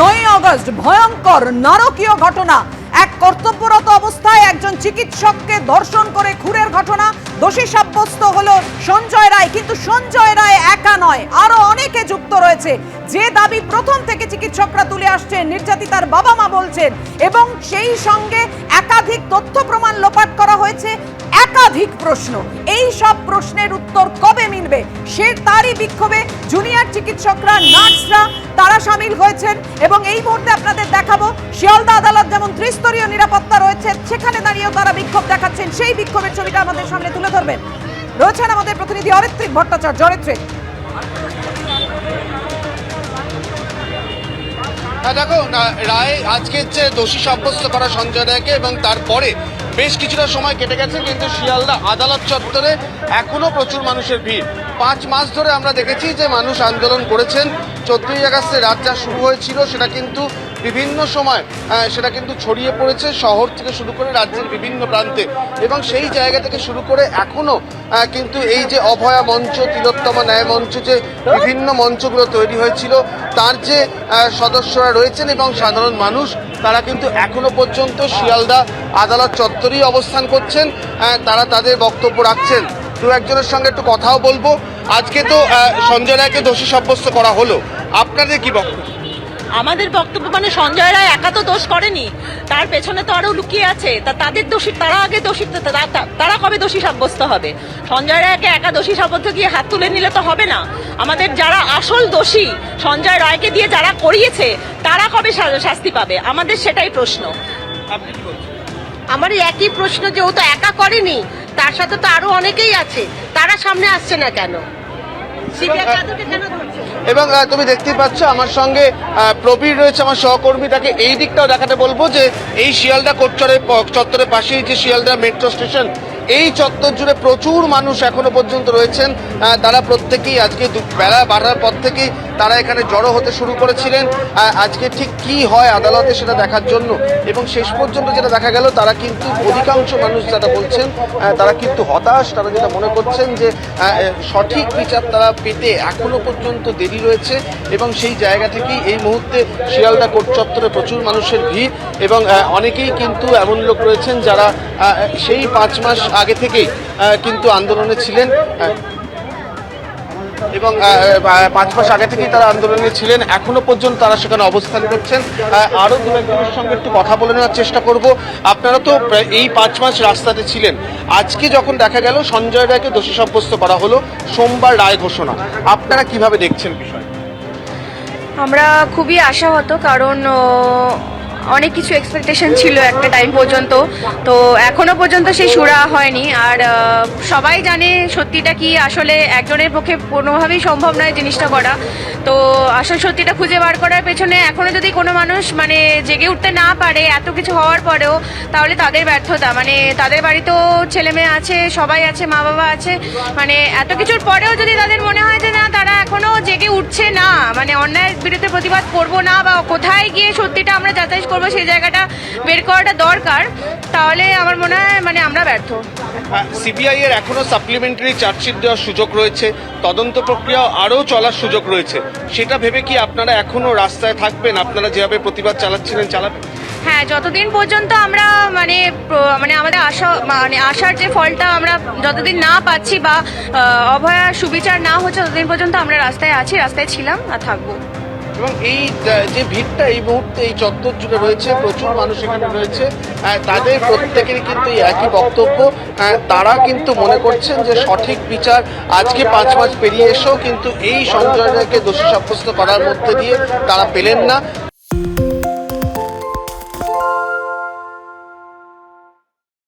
9 August ভয়ঙ্কর নারকীয় ঘটনা। এক কর্তব্যরত অবস্থায় একজন চিকিৎসককে ধর্ষণ করে খুনের ঘটনা। দোষী সাব্যস্ত হলো সঞ্জয় রায়, কিন্তু সঞ্জয় রায় একা নয়, আরো অনেকে যুক্ত রয়েছে। যে দাবি প্রথম থেকে চিকিৎসকরা তুলে আসছেন, নির্যাতিতার বাবা মা বলছেন, এবং সেই সঙ্গে একাধিক তথ্য প্রমাণ লোপাট করা হয়েছে। একাধিক প্রশ্ন, এই সব প্রশ্নের উত্তর কবে মিলবে তারই বিক্ষোভে জুনিয়র চিকিৎসকরা, নার্সরা তারা সামিল হয়েছেন। এবং এই মুহূর্তে আপনাদের দেখাবো শিয়ালদা আদালত যেমন ত্রিস্তরীয় নিরাপত্তা রয়েছে, সেখানে দাঁড়িয়েও তারা বিক্ষোভ দেখাচ্ছেন। সেই বিক্ষোভের ছবিটা আমাদের সামনে তুলে ধরবেন রয়েছেন আমাদের প্রতিনিধি অরিত্রিক ভট্টাচার্য। অরিত্রিক, দেখো, রায় আজকে যে দোষী সাব্যস্ত করা সঞ্জয় রায়কে, এবং তারপরে বেশ কিছুটা সময় কেটে গেছে, কিন্তু শিয়ালদা আদালত চত্বরে এখনো প্রচুর মানুষের ভিড়। 5 মাস ধরে আমরা দেখেছি যে মানুষ আন্দোলন করেছেন। 14ই আগস্টে রাত যা শুরু হয়েছিল সেটা কিন্তু বিভিন্ন সময় সেটা কিন্তু ছড়িয়ে পড়েছে শহর থেকে শুরু করে রাজ্যের বিভিন্ন প্রান্তে, এবং সেই জায়গা থেকে শুরু করে এখনো কিন্তু এই যে অভয়া মঞ্চ, তিলোত্তমা ন্যায় মঞ্চ, যে বিভিন্ন মঞ্চগুলো তৈরি হয়েছিল, তার যে সদস্যরা রয়েছেন এবং সাধারণ মানুষ, তারা কিন্তু এখনো পর্যন্ত শিয়ালদা আদালত চত্বরেই অবস্থান করছেন। তারা তাদের বক্তব্য রাখছেন। দু একজনের সঙ্গে একটু কথাও বলবো। আজকে তো সঞ্জয় রায়কে দোষী সাব্যস্ত করা হলো, আপনাদের কি বক্তব্য? আমাদের বক্তব্য মানে সঞ্জয় রায় একা তো দোষ করেনি, তার পেছনে তো আরো লুকিয়ে আছে। তাদের দোষী, তারা আগে দোষী, তারা কবে দোষী সাব্যস্ত হবে? সঞ্জয় রায়কে একা দোষী সাব্যস্ত দিয়ে হাত তুলে নিলে তো হবে না। আমাদের যারা আসল দোষী, সঞ্জয় রায়কে দিয়ে যারা করিয়েছে, তারা কবে শাস্তি পাবে? আমাদের সেটাই প্রশ্ন। আপনি কি বলছেন? আমার একই প্রশ্ন, যে ও তো একা করেনি, তার সাথে তো আরো অনেকেই আছে, তারা সামনে আসছে না কেন? এবং তুমি দেখতেই পাচ্ছ আমার সঙ্গে প্রবীর রয়েছে, আমার সহকর্মী। তাকে এই দিকটাও দেখাতে বলবো যে এই শিয়ালদা কোর্ট চত্বরের পাশেই যে শিয়ালদা মেট্রো স্টেশন, এই চত্বর জুড়ে প্রচুর মানুষ এখনো পর্যন্ত রয়েছেন। তারা প্রত্যেকেই আজকে বেলা বাড়ার পর থেকেই তারা এখানে জড়ো হতে শুরু করেছিলেন আজকে ঠিক কি হয় আদালতে সেটা দেখার জন্য। এবং শেষ পর্যন্ত যেটা দেখা গেল, তারা কিন্তু অধিকাংশ মানুষ যারা বলছেন, তারা কিন্তু হতাশ। তারা যেটা মনে করছেন যে সঠিক বিচার তারা পেতে এখনো পর্যন্ত দেরি রয়েছে, এবং সেই জায়গা থেকেই এই মুহূর্তে শিয়ালদা কোর্ট চত্বরে প্রচুর মানুষের ভিড়। এবং অনেকেই কিন্তু এমন লোক রয়েছেন যারা সেই 5 মাস আগে থেকেই কিন্তু আন্দোলনে ছিলেন, এবং 5 মাস আগে থেকেই তারা আন্দোলনে ছিলেন। এখনো পর্যন্ত তারা সেখানে অবস্থান করছেন। আরো দু একজনের সঙ্গে একটু কথা বলে নেওয়ার চেষ্টা করব। আপনারা তো এই 5 মাস রাস্তাতে ছিলেন। আজকে যখন দেখা গেল সঞ্জয় রায়কে দোষী সাব্যস্ত করা হলো, সোমবার রায় ঘোষণা, আপনারা কিভাবে দেখছেন বিষয়? আমরা খুবই আশাহত, কারণ অনেক কিছু এক্সপেকটেশন ছিল একটা টাইম পর্যন্ত, তো এখনো পর্যন্ত সেই সুরা হয়নি। আর সবাই জানে সত্যিটা কি, আসলে একজনের পক্ষে কোনোভাবেই সম্ভব নয় জিনিসটা করা। তো আসল সত্যিটা খুঁজে বার করার পেছনে এখনো যদি কোনো মানুষ মানে জেগে উঠতে না পারে এত কিছু হওয়ার পরেও, তাহলে তাদের ব্যর্থতা। মানে তাদের বাড়িতেও ছেলে মেয়ে আছে, সবাই আছে, মা বাবা আছে, মানে এত কিছুর পরেও যদি তাদের মনে হয় যে না, তারা এখনো জেগে উঠছে না, মানে অন্যায়ের বিরুদ্ধে প্রতিবাদ করবো না, বা কোথায় গিয়ে সত্যিটা আমরা যাচাই করবো সেই জায়গাটা বের করাটা দরকার, তাহলে আমার মনে হয় মানে আমরা ব্যর্থ। সিবিআই এর এখনো সাপ্লিমেন্টারি চার্জশিট দেওয়ার সুযোগ রয়েছে, তদন্ত প্রক্রিয়া আরও চলার সুযোগ রয়েছে। সেটা ভেবে কি আপনারা এখনো রাস্তায় থাকবেন? আপনারা যেভাবে প্রতিবাদ চালাচ্ছিলেন চালাবেন? হ্যাঁ, যতদিন পর্যন্ত আমরা মানে আমাদের আশার যে ফলটা আমরা যতদিন না পাচ্ছি, বা অভয়া সুবিচার না হচ্ছে, ততদিন পর্যন্ত আমরা রাস্তায় আছি, রাস্তায় ছিলাম আর থাকবো। এবং এই যে ভিড়টা এই মুহূর্তে এই চত্বর জুড়ে রয়েছে, প্রচুর মানুষ এখানে রয়েছে, তাদের প্রত্যেকেরই কিন্তু একই বক্তব্য। তারা কিন্তু মনে করছেন যে সঠিক বিচার আজকে 5 মাস পেরিয়ে এসেও কিন্তু এই সঞ্জয় রায়কে দোষী সাব্যস্ত করার মধ্যে দিয়ে তারা পেলেন না।